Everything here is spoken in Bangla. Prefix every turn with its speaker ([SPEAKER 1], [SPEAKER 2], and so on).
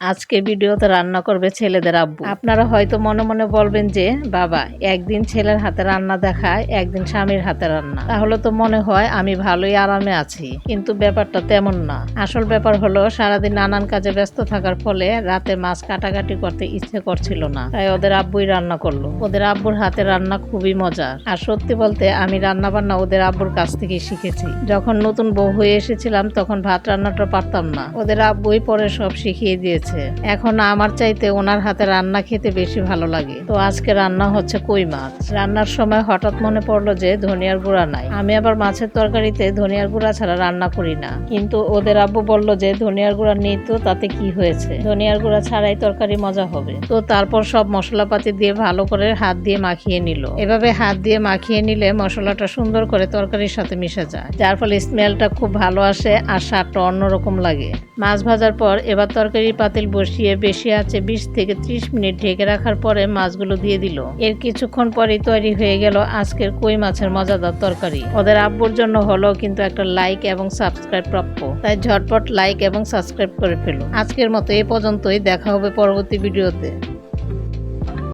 [SPEAKER 1] আজকে ভিডিওতে রান্না করবে ছেলেদের আব্বু। আপনারা হয়তো মনে মনে বলবেন যে বাবা, একদিন ছেলের হাতে রান্না দেখায়, একদিন স্বামীর হাতে রান্না, তাহলে তো মনে হয় আমি ভালোই আরামে আছি। কিন্তু ব্যাপারটা তেমন না। আসল ব্যাপার হলো সারাদিন নানান কাজে ব্যস্ত থাকার ফলে রাতে মাছ কাটাকাটি করতে ইচ্ছে করছিল না, তাই ওদের আব্বুই রান্না করলো। ওদের আব্বুর হাতে রান্না খুবই মজার। আর সত্যি বলতে আমি রান্না বান্না ওদের আব্বুর কাছ থেকে শিখেছি। যখন নতুন বউ হয়ে এসেছিলাম তখন ভাত রান্নাটা পারতাম না, ওদের আব্বুই পরে সব শিখিয়ে দিয়েছে। এখন আমার চাইতে ওনার হাতে রান্না খেতে বেশি ভালো লাগে। তো আজকে রান্না হচ্ছে কই মাছ। রান্নার সময় হঠাৎ মনে পড়লো যে ধনিয়ার গুঁড়া নাই। আমি আবার মাছের তরকারিতে ধনিয়ার গুঁড়া ছাড়া রান্না করি না, কিন্তু ওদের আব্বু বললো যে ধনিয়ার গুঁড়া নেই তো তাতে কি হয়েছে, ধনিয়ার গুঁড়া ছাড়াই তরকারি মজা হবে। তো তারপর সব মশলাপাতি দিয়ে ভালো করে হাত দিয়ে মাখিয়ে নিল। এভাবে হাত দিয়ে মাখিয়ে নিলে মশলাটা সুন্দর করে তরকারির সাথে মিশে যায়, যার ফলে স্মেলটা খুব ভালো আসে আর স্বাদটা অন্যরকম লাগে। মাছ ভাজার পর এবার তরকারির পাতিল বসিয়ে বেশি আঁচে 20 থেকে 30 মিনিট ঢেকে রাখার পরে মাছগুলো দিয়ে দিল। এর কিছুক্ষণ পরেই তৈরি হয়ে গেল আজকের কই মাছের মজাদার তরকারি। ওদের আব্বুর জন্য হলো কিন্তু একটা লাইক এবং সাবস্ক্রাইব প্রাপ্য, তাই ঝটপট লাইক এবং সাবস্ক্রাইব করে ফেলো। আজকের মতো এই পর্যন্তই, দেখা হবে পরবর্তী ভিডিওতে।